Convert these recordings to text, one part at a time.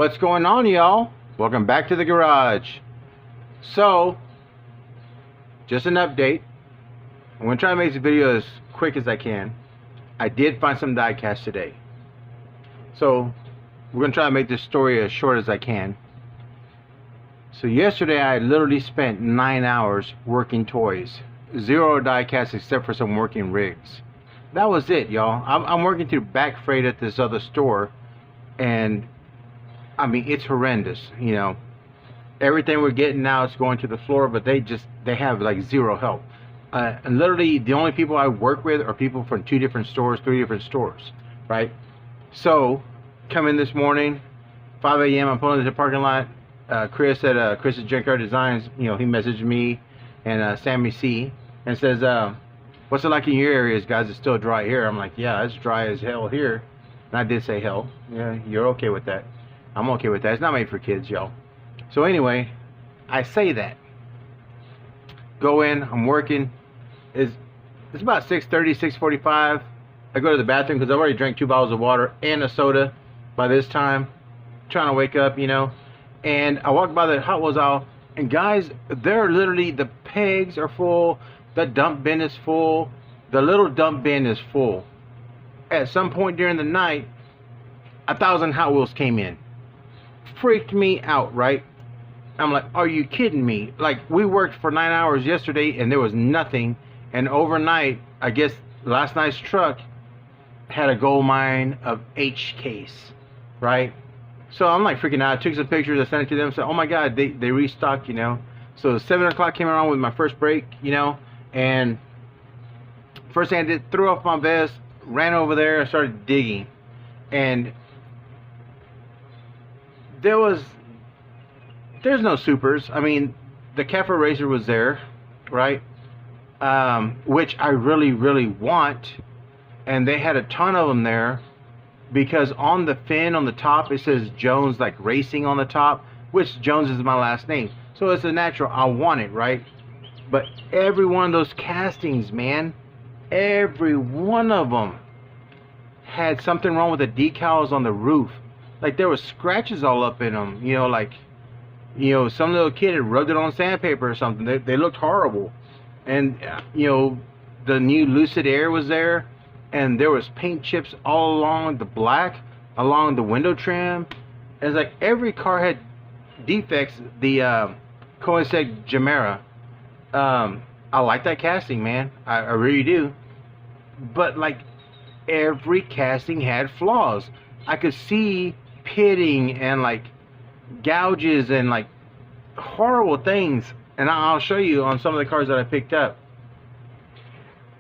What's going on, y'all? Welcome back to the garage. So, just an update. I'm going to try to make this video as quick as I can. I did find some diecast today. So, we're going to try to make this story as short as I can. So, yesterday I literally spent 9 hours working toys. 0 diecast except for some working rigs. That was it, y'all. I'm working through back freight at this other store. And I mean, it's horrendous, you know. Everything we're getting now is going to the floor, but they have like 0 help. And literally, the only people I work with are people from 2 different stores, 3 different stores, right? So, come in this morning, 5 a.m., I'm pulling into the parking lot. Chris at Chris's Junkyard Designs, you know, he messaged me and Sammy C. and says, what's it like in your areas, guys? It's still dry here. I'm like, yeah, it's dry as hell here. And I did say hell. Yeah, you're okay with that. I'm okay with that. It's not made for kids, y'all. So anyway, I say that. Go in, I'm working. It's about 6:30, 6:45. I go to the bathroom because I've already drank 2 bottles of water and a soda by this time. Trying to wake up, you know. And I walk by the Hot Wheels aisle, and guys, they're literally, the pegs are full, the dump bin is full, the little dump bin is full. At some point during the night, 1,000 Hot Wheels came in. Freaked me out, right? I'm like, are you kidding me? Like, we worked for 9 hours yesterday and there was nothing, and overnight, I guess last night's truck had a gold mine of H case, right? So I'm like freaking out. I took some pictures, I sent it to them, said, oh my god, they restocked, you know. So 7 o'clock came around with my first break, you know, and first thing I did, threw off my vest, ran over there and started digging. And there's no supers. I mean, the Cafe Racer was there, right? Which I really want, and they had a ton of them there, because on the fin on the top it says Jones, like racing on the top, which Jones is my last name, so it's a natural, I want it, right? But every one of those castings, man, every one of them had something wrong with the decals on the roof. Like, there was scratches all up in them, you know, like, you know, some little kid had rubbed it on sandpaper or something. They looked horrible. And you know, the new Lucid Air was there, and there was paint chips all along the black, along the window trim. And it's like every car had defects. The Koenigsegg Gemera, I like that casting, man, I really do, but like every casting had flaws. I could see pitting and like gouges and like horrible things, and I'll show you on some of the cars that I picked up.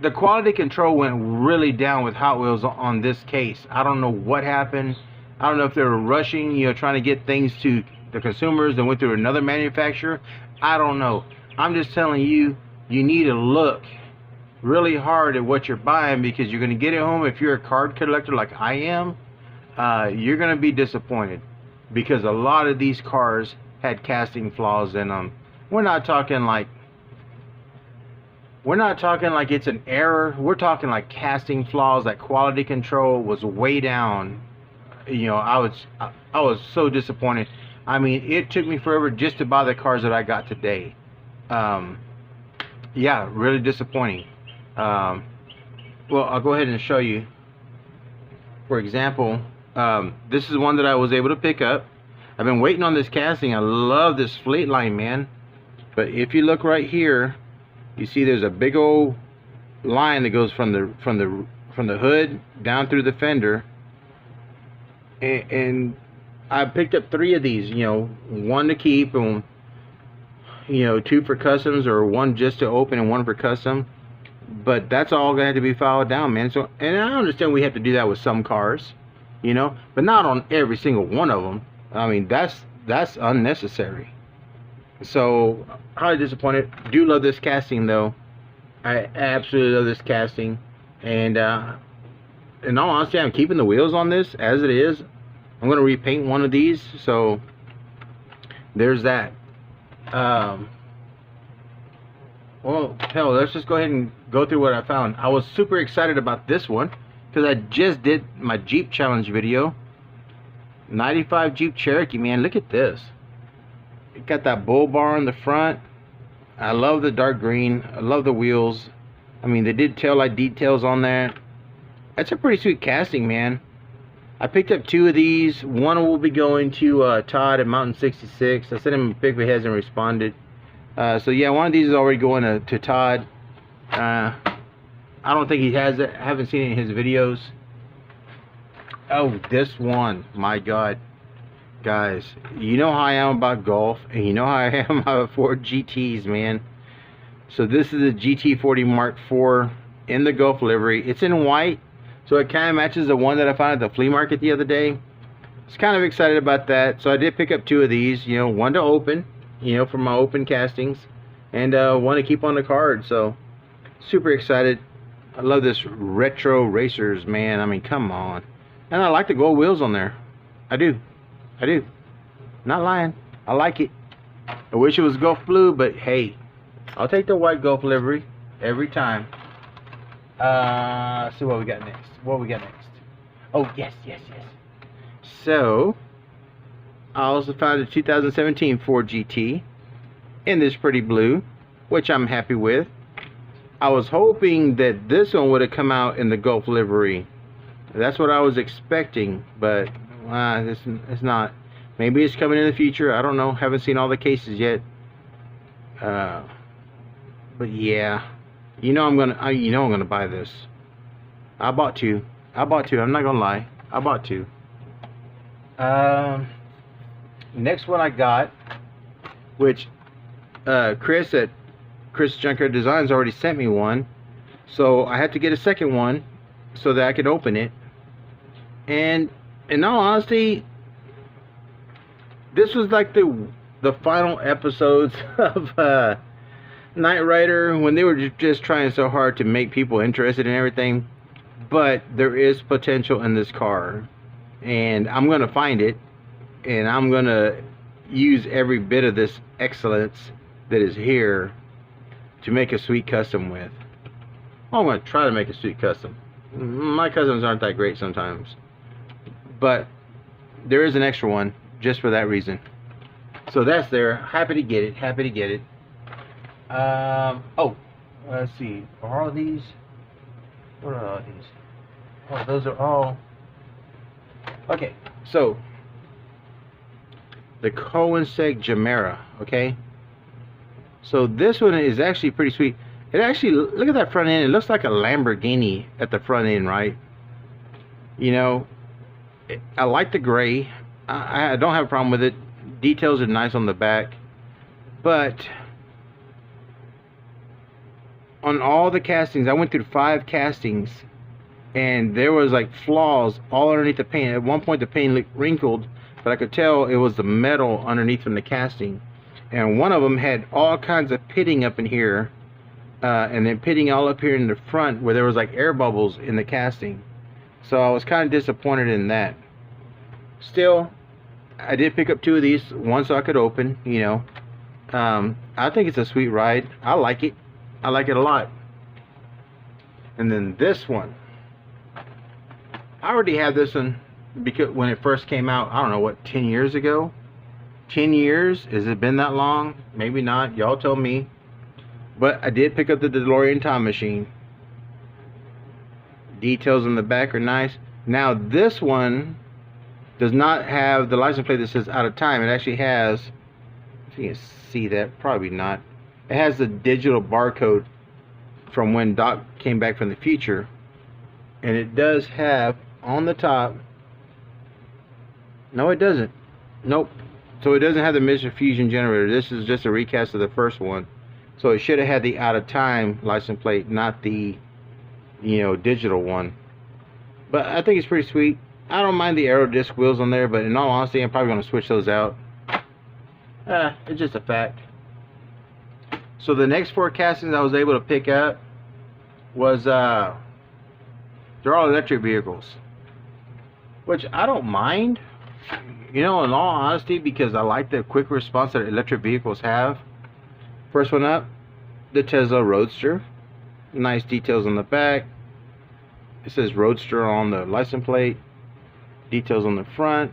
The quality control went really down with Hot Wheels on this case. I don't know what happened. I don't know if they were rushing, you know, trying to get things to the consumers and went through another manufacturer. I don't know. I'm just telling you, you need to look really hard at what you're buying, because you're going to get it home. If you're a card collector like I am, you're going to be disappointed, because a lot of these cars had casting flaws in them. We're not talking like it's an error. We're talking like casting flaws. That quality control was way down. You know, I was so disappointed. I mean, it took me forever just to buy the cars that I got today. Yeah, really disappointing. Well, I'll go ahead and show you. For example, this is one that I was able to pick up. I've been waiting on this casting. I love this fleet line, man. But if you look right here, you see there's a big old line that goes from the hood down through the fender. And I picked up 3 of these, you know, 1 to keep, and you know, 2 for customs, or 1 just to open and 1 for custom. But that's all gonna have to be filed down, man. So, and I understand we have to do that with some cars, you know, but not on every single one of them. I mean, that's unnecessary. So, highly disappointed. Do love this casting though. I absolutely love this casting. And in all honesty, I'm keeping the wheels on this as it is. I'm gonna repaint one of these, so there's that. Well, hell, let's just go ahead and go through what I found. I was super excited about this one because I just did my Jeep challenge video, 95 Jeep Cherokee, man. Look at this. It got that bull bar on the front. I love the dark green. I love the wheels. I mean, they did taillight details on there. That's a pretty sweet casting, man. I picked up 2 of these. One will be going to Todd at Mountain 66. I sent him a pic, but he hasn't responded. So yeah, one of these is already going to Todd. I don't think he has it. I haven't seen it in his videos. Oh, this one, my God, guys, you know how I am about golf, and you know how I am about Ford GTs, man. So this is a GT40 Mark IV in the Golf livery. It's in white, so it kind of matches the one that I found at the flea market the other day. I was kind of excited about that, so I did pick up 2 of these. You know, one to open, you know, for my open castings, and one to keep on the card. So super excited. I love this retro racers, man. I mean, come on. And I like the gold wheels on there. I do. Not lying. I like it. I wish it was Gulf blue, but hey, I'll take the white Gulf livery every time. See what we got next. Oh, yes. So, I also found a 2017 Ford GT in this pretty blue, which I'm happy with. I was hoping that this one would have come out in the Gulf livery. That's what I was expecting, but it's not. Maybe it's coming in the future. I don't know. Haven't seen all the cases yet. But yeah, you know I'm gonna buy this. I bought 2. I'm not gonna lie. I bought 2. Next one I got, which Chris at Chris Junkyard Designs already sent me one, so I had to get a second one so that I could open it. And in all honesty, this was like the final episodes of Knight Rider, when they were just trying so hard to make people interested in everything. But there is potential in this car, and I'm going to find it, and I'm going to use every bit of this excellence that is here to make a sweet custom with. Well, I'm going to try to make a sweet custom. My customs aren't that great sometimes, but there is an extra one just for that reason. So that's there. Happy to get it. Oh, let's see. Are all these? What are all these? Oh, those are all. Okay, so the Coenseg Gemera. Okay, so this one is actually pretty sweet. It actually, look at that front end. It looks like a Lamborghini at the front end, right? You know, I like the gray. I don't have a problem with it. Details are nice on the back, but on all the castings, I went through 5 castings, and there was like flaws all underneath the paint. At one point the paint looked wrinkled, but I could tell it was the metal underneath from the casting. And one of them had all kinds of pitting up in here, and then pitting all up here in the front where there was like air bubbles in the casting. So I was kind of disappointed in that. Still, I did pick up 2 of these, one so I could open, you know. I think it's a sweet ride. I like it. I like it a lot. And then this one, I already had this one because when it first came out, I don't know what, 10 years ago? 10 years? Has it been that long? Maybe not. Y'all tell me. But I did pick up the DeLorean time machine. Details on the back are nice. Now this one does not have the license plate that says out of time. It actually has, if you can see that, probably not. It has the digital barcode from when Doc came back from the future. And it does have on the top, no it doesn't, nope. So it doesn't have the Mr. Fusion generator. This is just a recast of the first one. So it should have had the out of time license plate, not the, you know, digital one. But I think it's pretty sweet. I don't mind the aero disc wheels on there, but in all honesty, I'm probably going to switch those out. It's just a fact. So the next 4 castings I was able to pick up was, they're all electric vehicles, which I don't mind, you know, in all honesty, because I like the quick response that electric vehicles have. First one up, the Tesla Roadster. Nice details on the back. It says Roadster on the license plate. Details on the front.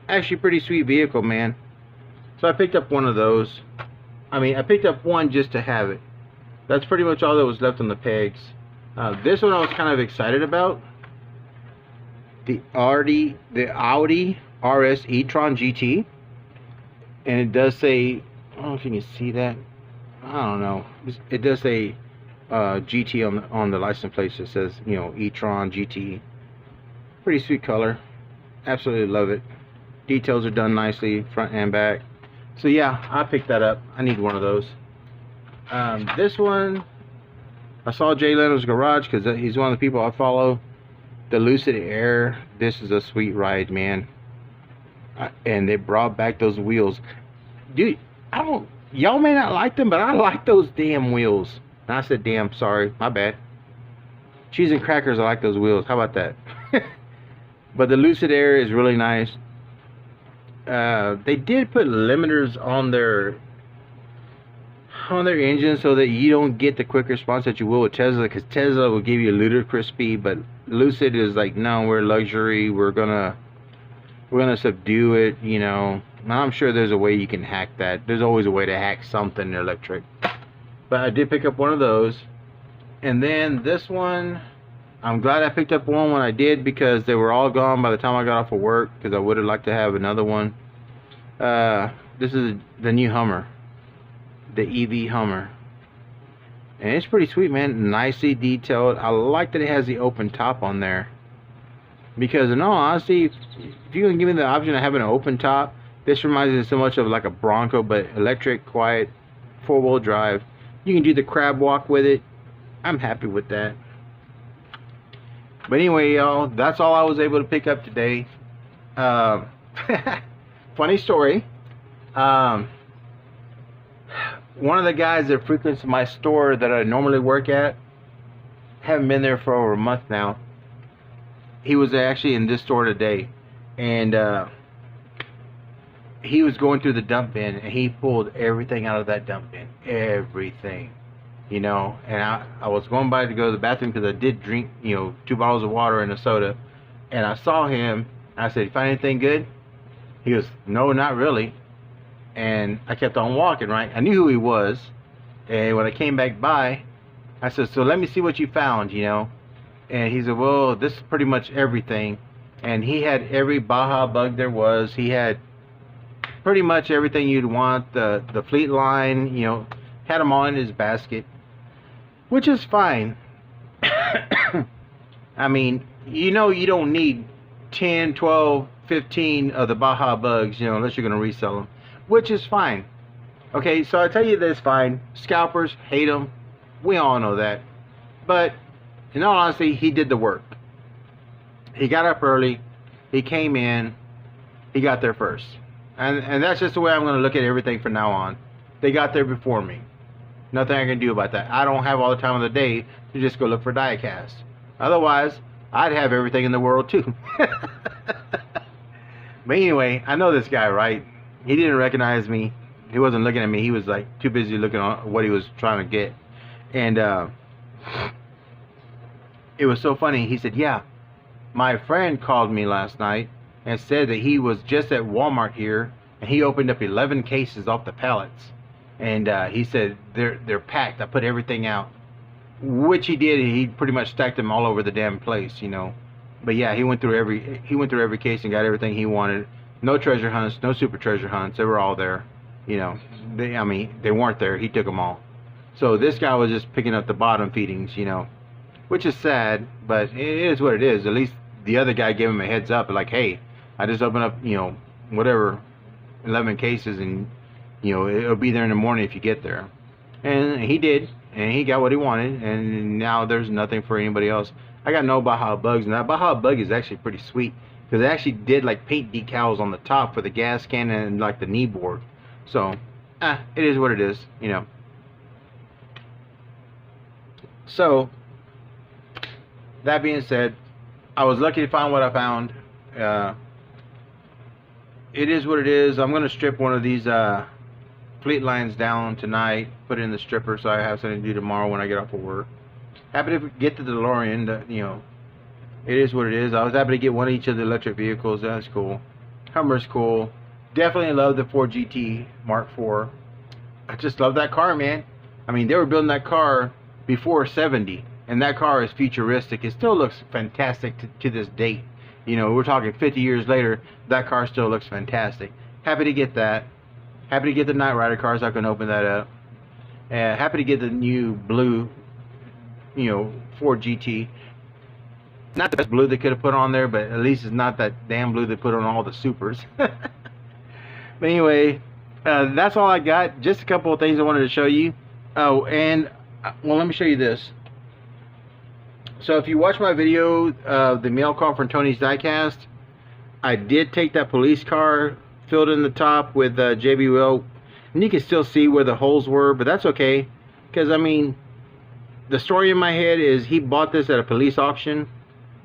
actually pretty sweet vehicle, man. So I picked up one of those. I mean, I picked up one just to have it. That's pretty much all that was left on the pegs. This one I was kind of excited about. The Audi RS e-tron GT. And it does say, I don't know if you can see that. I don't know. It does say GT on the license plate. It says, you know, e-tron GT. Pretty sweet color. Absolutely love it. Details are done nicely, front and back. So yeah, I picked that up. I need one of those. This one, I saw Jay Leno's Garage because he's one of the people I follow. The Lucid Air. This is a sweet ride, man. And they brought back those wheels. Dude, y'all may not like them, but I like those damn wheels. And I said damn, sorry, my bad. Cheese and crackers, I like those wheels. How about that? But the Lucid Air is really nice. They did put limiters on their engine so that you don't get the quick response that you will with Tesla, because Tesla will give you a ludicrous speed, but Lucid is like, no, we're luxury, we're gonna subdue it, you know. Now, I'm sure there's a way you can hack that. There's always a way to hack something electric. But I did pick up one of those. And then this one, I'm glad I picked up one when I did, because they were all gone by the time I got off of work, because I would have liked to have another one. This is the new Hummer, the EV Hummer, and it's pretty sweet, man. Nicely detailed. I like that it has the open top on there, because in all honesty, if you're gonna give me the option of having an open top, this reminds me so much of like a Bronco, but electric, quiet, 4-wheel drive. You can do the crab walk with it. I'm happy with that. But anyway, y'all, that's all I was able to pick up today. Funny story. One of the guys that frequents my store that I normally work at, haven't been there for over a month now. He was actually in this store today, and he was going through the dump bin, and he pulled everything out of that dump bin. Everything. You know, and I was going by to go to the bathroom because I did drink, you know, 2 bottles of water and a soda, and I saw him. I said, "You find anything good?" He goes, "No, not really." And I kept on walking, right? I knew who he was, and when I came back by, I said, "So let me see what you found, you know." And he said, "Well, this is pretty much everything." And he had every Baja bug there was. He had pretty much everything you'd want. The Fleet line, you know, had them all in his basket, which is fine. I mean, you know, you don't need 10, 12, 15 of the Baja bugs, you know, unless you're going to resell them, which is fine. Okay, so I tell you this, fine. Scalpers, hate them. We all know that. But in all honesty, he did the work. He got up early. He came in. He got there first. And that's just the way I'm going to look at everything from now on. They got there before me. Nothing I can do about that. I don't have all the time of the day to just go look for Diecast. Otherwise, I'd have everything in the world too. But anyway, I know this guy, right? He didn't recognize me. He wasn't looking at me. He was like too busy looking at what he was trying to get. And it was so funny. He said, "Yeah, my friend called me last night and said that he was just at Walmart here, and he opened up 11 cases off the pallets. And he said they're packed. I put everything out," which he did. He pretty much stacked them all over the damn place, you know. But yeah, he went through every case and got everything he wanted. No treasure hunts, no super treasure hunts. They were all there, you know. I mean, they weren't there. He took them all. So this guy was just picking up the bottom feedings, you know, which is sad, but it is what it is. At least the other guy gave him a heads up, like, "Hey, I just opened up, you know, whatever, 11 cases, and you know, it'll be there in the morning if you get there." And he did, and he got what he wanted, and now there's nothing for anybody else. I got no Baja bugs, and that Baja bug is actually pretty sweet, because it actually did like paint decals on the top for the gas can and like the knee board. So, it is what it is, you know. So, that being said, I was lucky to find what I found. It is what it is. I'm going to strip one of these Fleet lines down tonight, put it in the stripper so I have something to do tomorrow when I get off of work. Happy to get the DeLorean. You know, it is what it is. I was happy to get one of each of the electric vehicles. That's cool. Hummer's cool. Definitely love the Ford GT Mark IV. I just love that car, man. I mean, they were building that car before 70, and that car is futuristic. It still looks fantastic to this date. You know, we're talking 50 years later, that car still looks fantastic. Happy to get that. Happy to get the Knight Rider cars. I can open that up. Happy to get the new blue, you know, Ford GT. Not the best blue they could have put on there, but at least it's not that damn blue they put on all the Supers. But anyway, that's all I got. Just a couple of things I wanted to show you. Oh, and well, let me show you this. So if you watch my video, the mail call from Tony's Diecast, I did take that police car, filled in the top with JBL, and you can still see where the holes were, but that's okay, because I mean, the story in my head is he bought this at a police auction,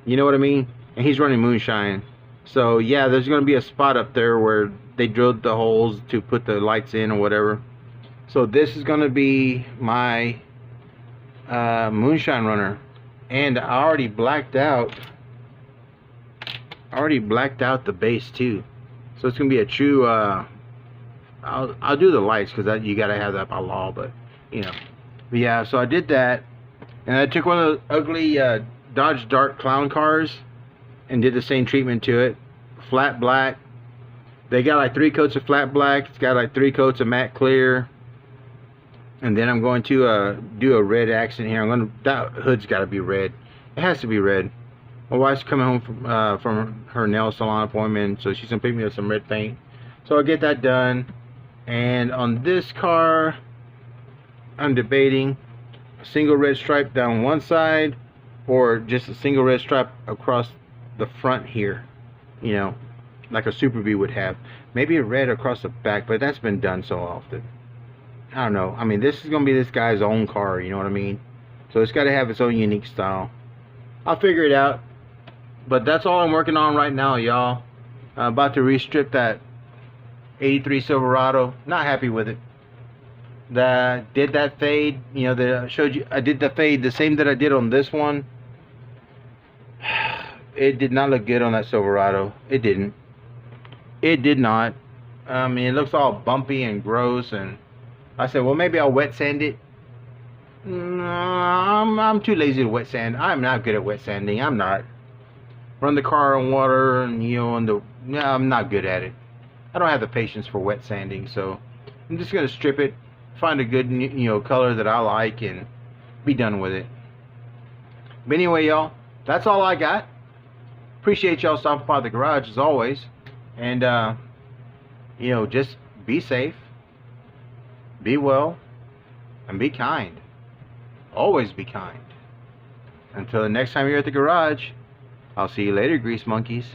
you know what I mean, and he's running moonshine. So yeah, there's going to be a spot up there where they drilled the holes to put the lights in or whatever. So this is going to be my moonshine runner. And I already blacked out the base too, so it's gonna be a true I'll do the lights because you gotta have that by law, but you know. But yeah, so I did that, and I took one of the ugly Dodge Dart clown cars and did the same treatment to it. Flat black. They got like 3 coats of flat black. It's got like 3 coats of matte clear. And then I'm going to do a red accent here. That hood's got to be red. It has to be red. My wife's coming home from her nail salon appointment, so she's gonna pick me up some red paint. So I'll get that done. And on this car, I'm debating a single red stripe down one side, or just a single red stripe across the front here. You know, like a Super Bee would have. Maybe a red across the back, but that's been done so often. I don't know. I mean, this is going to be this guy's own car, you know what I mean? So it's got to have its own unique style. I'll figure it out. But that's all I'm working on right now, y'all. I'm about to restrip that 83 Silverado. Not happy with it. Did that fade, you know, that I showed you. I did the fade the same that I did on this one. It did not look good on that Silverado. It didn't. It did not. I mean, it looks all bumpy and gross, and I said, well, maybe I'll wet sand it. No, I'm too lazy to wet sand. I'm not good at wet sanding. I'm not. Run the car on water, and you know, no, I'm not good at it. I don't have the patience for wet sanding, so I'm just gonna strip it, find a good, you know, color that I like, and be done with it. But anyway, y'all, that's all I got. Appreciate y'all stopping by the garage as always, and you know, just be safe, be well, and be kind. Always be kind. Until the next time you're at the garage, I'll see you later, grease monkeys.